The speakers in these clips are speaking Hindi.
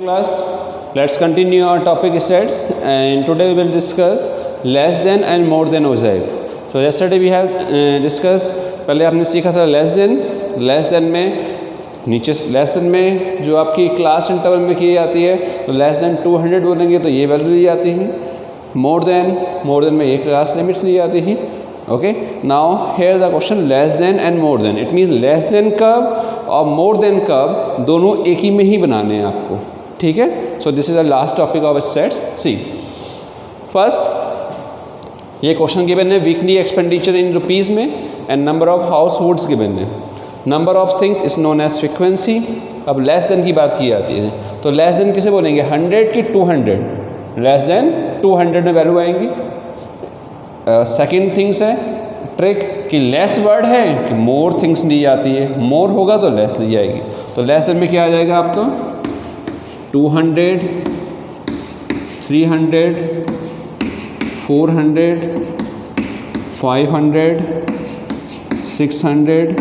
Class, let's continue our topic sets, and today we will discuss less than and more than ogive. So yesterday we have discussed, पहले आपने सीखा था लेस देन में नीचे लेस देन में जो आपकी क्लास इंटरवल में की जाती है तो लेस देन 200 बोलेंगे तो ये वैल्यू ली जाती है। मोर देन में ये क्लास लिमिट्स ली जाती है। Okay, now here the question less than and more than. It means less than curve और मोर देन कर्व दोनों एक ही में ही बनाने हैं आपको, ठीक है। So this is the last topic of sets. See first ये क्वेश्चन गिवन है वीकली एक्सपेंडिचर इन रुपीज़ में and number of households given है। Number of things is known as frequency. अब लेस देन की बात की जाती है तो लेस देन किसे बोलेंगे, 100 की 200। लेस देन 200 में वैल्यू आएंगी। सेकेंड थिंग्स है ट्रिक कि लेस वर्ड है कि मोर थिंग्स ली जाती है, मोर होगा तो लेस ली जाएगी। तो लेस देन में क्या आ जाएगा आपका 200, 300, 400, 500, 600,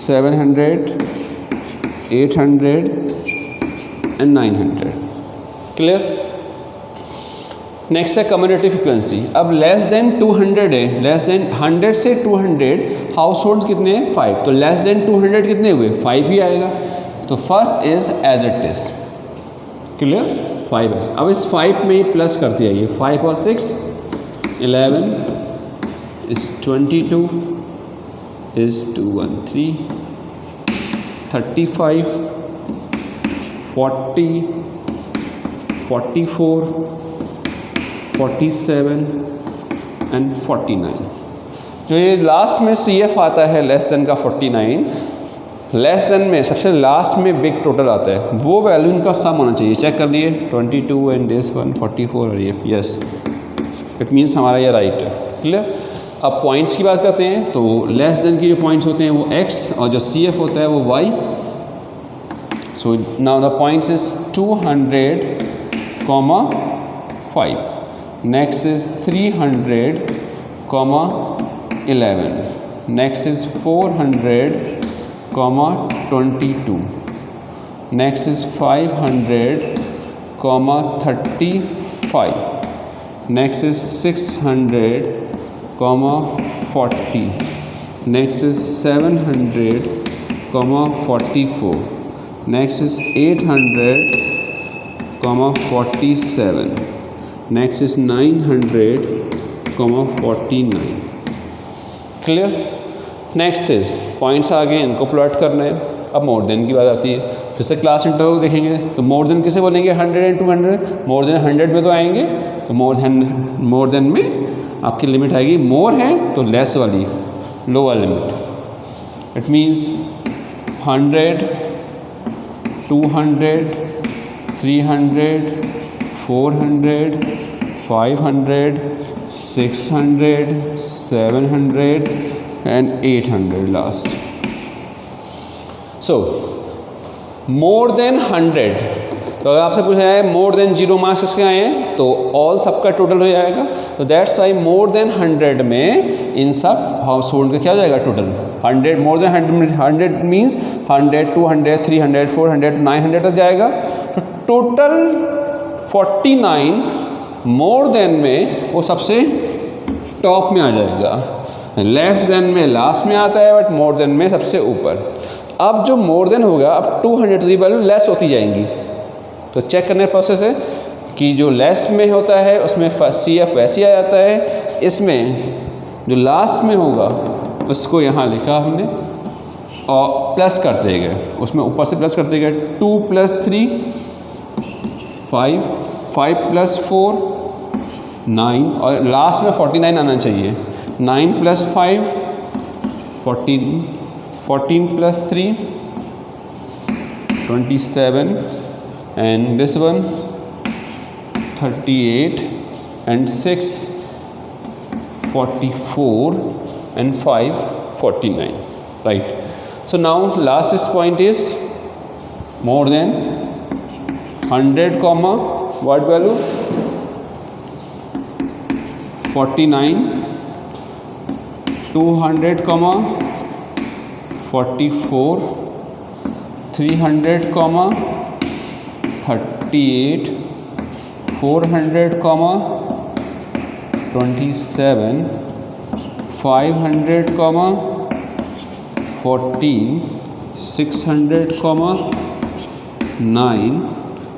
700, 800 एंड 900। क्लियर। नेक्स्ट है कम्युनिटी फ्रिक्वेंसी। अब लेस देन 200 है, लेस देन 100 से 200 हाउस होल्ड कितने हैं 5, तो लेस देन 200 कितने हुए 5 ही आएगा। तो first is as it is. Clear, 5 अब इस 5 में ही प्लस करते आइए। 5 और 6 11 इज 22 इज 213 35 40 44 47 एंड 49। जो ये लास्ट में CF आता है लेस देन का 49, लेस देन में सबसे लास्ट में बिग टोटल आता है, वो वैल्यू इनका सम होना चाहिए। चेक कर लिए 22 एंड दिस 144 और ये यस, इट मीन्स हमारा ये राइट है। क्लियर। अब पॉइंट्स की बात करते हैं तो लेस देन के जो पॉइंट्स होते हैं वो x और जो CF होता है वो y। So now the points is 200, 5, next is 300, 11, next is 400, 22, next is 500, 35, next is 600, 40, next is 700, 44, next is 800, 47, next is 900, 49। Clear. Next is points आ गए, इनको प्लॉट करना है। अब मोर देन की बात आती है, फिर से क्लास इंटरवल देखेंगे तो मोर देन किसे बोलेंगे 100 एंड 200। मोर देन 100 में तो आएंगे, तो मोर देन में आपकी लिमिट आएगी मोर है तो लेस वाली lower limit. It means 100, 200, 300, 400, 500, 600, 700 and 800 last. So more than 100, तो अगर आपसे पूछा जाए मोर देन 0 मार्क्स किसके आए हैं तो ऑल सबका टोटल हो जाएगा। तो दैट्स वाई मोर देन 100 में इन सब हाउस होल्ड का क्या हो जाएगा टोटल 100। मोर देन 100 मीन्स 100, 200, 300, 400, 900 तक जाएगा। तो टोटल 49 मोर देन में वो सबसे टॉप में आ जाएगा। लेस देन में लास्ट में आता है, बट मोर देन में सबसे ऊपर। अब जो मोर देन होगा अब 200 की वैल्यू लेस होती जाएंगी। तो चेक करने का प्रोसेस है कि जो लेस में होता है उसमें CF वैसे आ जाता है, इसमें जो लास्ट में होगा उसको यहाँ लिखा हमने और प्लस करते गए, उसमें ऊपर से प्लस करते गए। 2 + 3 5, 5 + 4 9 और लास्ट में 49 आना चाहिए। 9 + 5 14, 14 + 3 27 and this one 38 and 6 44 and 5 49, right? So now last point is more than 100 comma what value 49, 200 comma 44, 300 comma 38, 400, 27, 500, 14, 600, 9,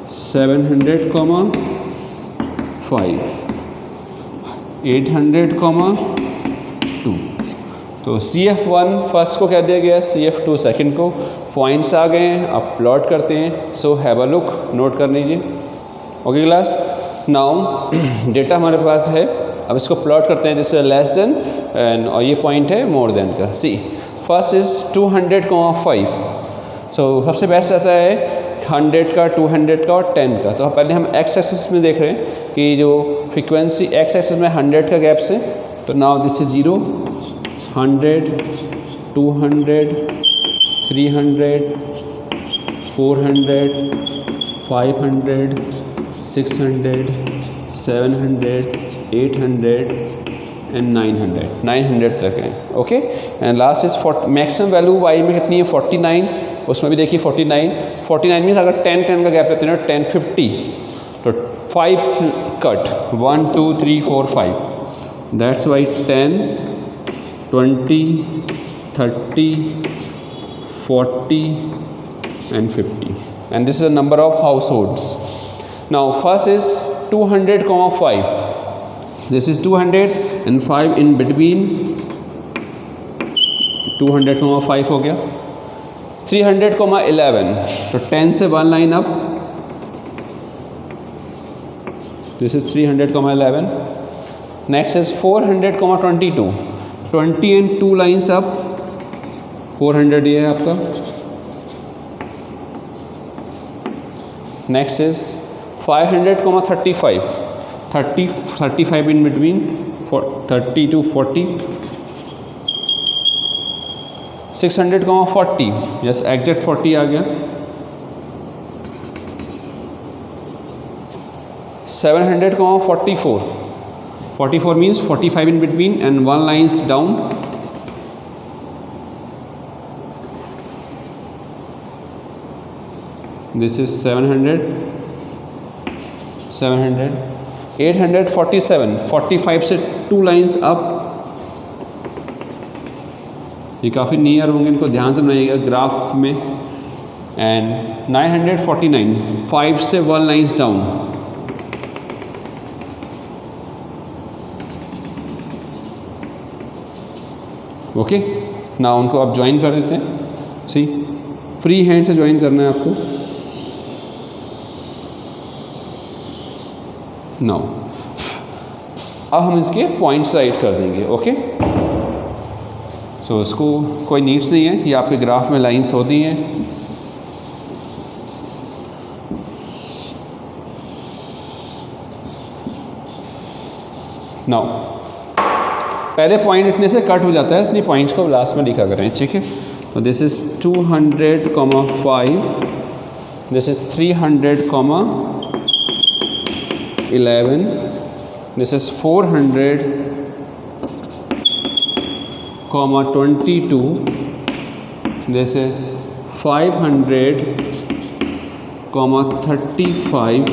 700, 5, 800, 2। तो CF1 फर्स्ट को क्या दिया गया, CF2 सेकंड को। पॉइंट्स आ गए हैं, अब प्लॉट करते हैं। So have a look, note कर लीजिए। ओके क्लास, नाउ डेटा हमारे पास है, अब इसको प्लॉट करते हैं जैसे लेस देन एंड और ये पॉइंट है मोर देन का। सी फर्स्ट इज़ 200,5। सो सबसे बेस्ट रहता है 100 का, 200 का और 10 का। तो पहले हम एक्स एक्सिस में देख रहे हैं कि जो फ्रीक्वेंसी एक्स एक्सिस में 100 का गैप से, तो नाउ दिस इज 0, 100, 200, 300, 400, 500, 600, 700, 800 एंड 900 तक है। Okay, and last is maximum value Y में कितनी है, 49। उसमें भी देखिए 49 मीन्स अगर 10 का गैप रहते हैं ना, 10, 50, तो 5 cut, 1, 2, 3, 4, 5, that's why 10, 20, 30, 40 and 50, and this is the number of households. Now first is 200,5. This is 200 and 5 in between, 200,5 हो गया। 300,11, तो 10 से 1 line up, this is 300,11। Next is 400,22, 20 and 2 lines up, 400 ये है आपका। Next is 500,35, 35 in between, 30 to 40। 600,40, yes exact 40 आ गया। 700,44, 44 means 45 in between and 1 lines down। This is 700, 847, 45 से 2 lines up। ये काफ़ी नियर होंगे, इनको ध्यान से बनाइएगा ग्राफ में। एंड 949, 5 से 1 lines डाउन। ओके, ना उनको आप ज्वाइन कर देते हैं। सी फ्री हैंड से ज्वाइन करना है आपको। नाउ अब हम इसके पॉइंट्स राइट कर देंगे। ओके, सो इसको कोई नीड्स नहीं है, ये आपके ग्राफ में लाइंस होती हैं। नाउ पहले पॉइंट इतने से कट हो जाता है, इसलिए पॉइंट्स को लास्ट में लिखा करें। ठीक है, तो this is 200,5, this is 300,11, this is 400,22, this is 500,35,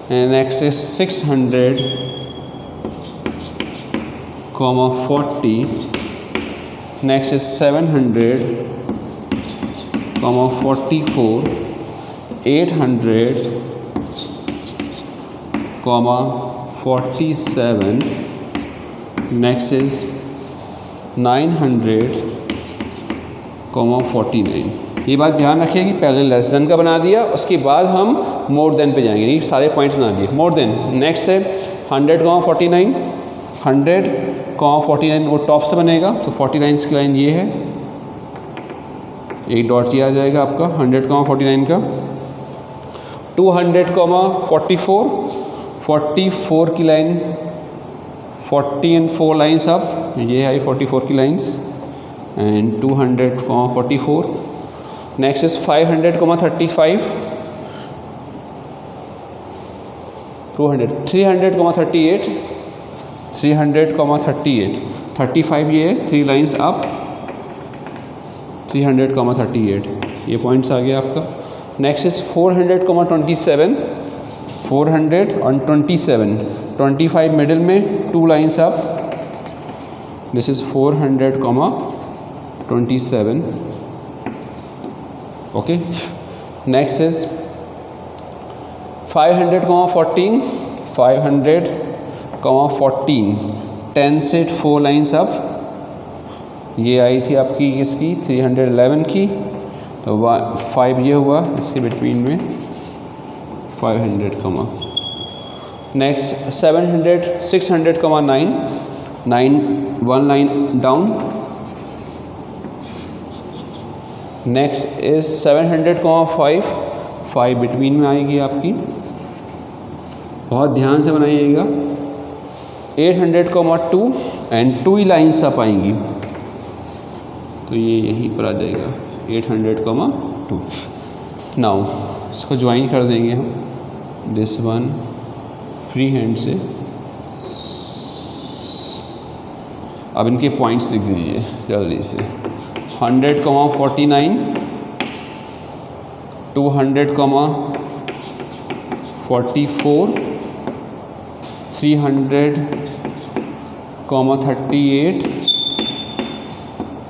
and next is 600,40, next is 700,44, 800,47, next is 900,49। ये बात ध्यान रखिए कि पहले लेस देन का बना दिया, उसके बाद हम मोर देन पे जाएंगे। ये सारे पॉइंट्स बना दिए। मोर देन नेक्स्ट है 100,49, 100,49 वो टॉप से बनेगा, तो 49 की लाइन ये है, एक डॉट ये आ जाएगा आपका 100,49 का। 200,44, 44 की लाइन, 40 and 4 लाइन्स अप, ये है 44 की लाइन्स, एंड 200,44। नेक्स्ट इज 500,35, 300,38, 300,38, 35 ये है, 3 लाइन्स अप, 300,38 ये पॉइंट्स आ गया आपका। नेक्स्ट इज 400,27, 427, 25 मिडिल में, 2 lines up, this is 400,27. Okay, next is 500,14, 500,14, 10 से 4 लाइन्स अप, ये आई थी आपकी किसकी 311 की, तो 5 ये हुआ इसके बिटवीन में 500, next 700, 600,9, 9 1 line down, next is 700,5, 5 between में आएगी आपकी, बहुत ध्यान से बनाइएगा. 800,2 एंड 2 ही लाइन्स अप आएंगी, तो ये यहीं पर आ जाएगा 800,2. नाउ इसको ज्वाइन कर देंगे हम, दिस वन फ्री हैंड से. अब इनके पॉइंट्स लिख दीजिए जल्दी से. 100,49, 200,44, 300,38.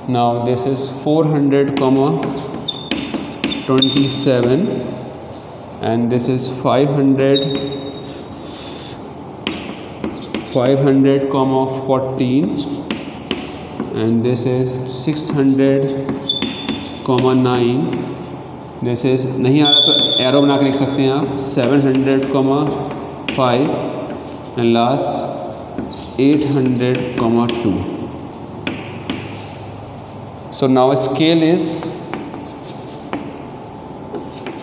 Now this is 400,27 and this is 500,14 and this is 600,9. This is नहीं आ रहा तो एरो बना के लिख सकते हैं आप. 700,5 and last 800,2. So now scale is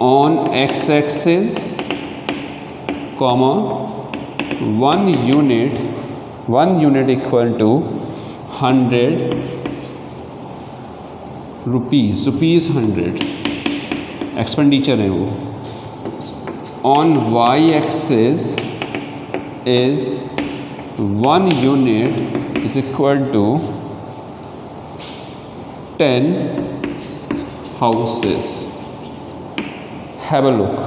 on x-axis, comma 1 unit equal to 100 rupees, 100 expenditure है वो. On y-axis is 1 unit is equal to 10 houses. Have a look.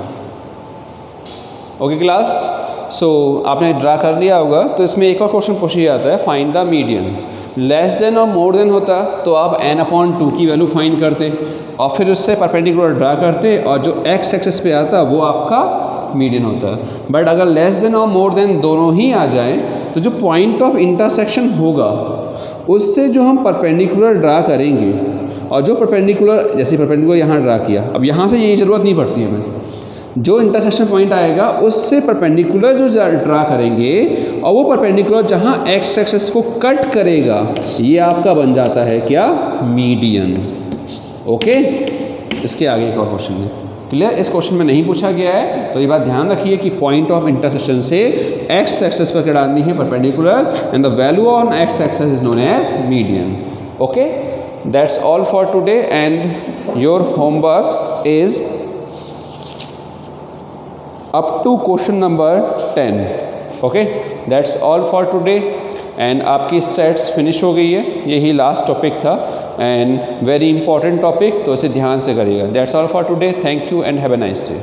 Okay class, so आपने ड्रा कर लिया होगा. तो इसमें एक और क्वेश्चन पूछा जाता है, find the median. Less than और मोर देन होता तो आप n/2 की वैल्यू फाइंड करते और फिर उससे परपेंडिकुलर ड्रा करते और जो x एक्सिस पे आता वो आपका मीडियन होता. बट अगर लेस देन और मोर देन दोनों ही आ जाएं तो जो पॉइंट ऑफ इंटरसेक्शन होगा उससे जो हम परपेंडिकुलर ड्रा करेंगे, और जो परपेंडिकुलर, जैसे परपेंडिकुलर यहाँ ड्रा किया, अब यहाँ से ये ज़रूरत नहीं पड़ती हमें, जो इंटरसेक्शन पॉइंट आएगा उससे परपेंडिकुलर जो ड्रा करेंगे और वो परपेंडिकुलर जहाँ एक्स एक्सिस को कट करेगा, ये आपका बन जाता है क्या, मीडियन. ओके, इसके आगे एक और क्वेश्चन है. क्लियर? इस क्वेश्चन में नहीं पूछा गया है, तो ये बात ध्यान रखिए कि पॉइंट ऑफ इंटरसेक्शन से एक्स एक्सिस पर क्या डालनी है, perpendicular, and the value on X axis is known as median. Okay, that's all for today and your homework is up to question number 10. Okay, that's all for today. And आपकी स्टैट्स फिनिश हो गई है. यही लास्ट टॉपिक था एंड वेरी इंपॉर्टेंट टॉपिक, तो इसे ध्यान से करिएगा. That's all for today. Thank you and have a nice day.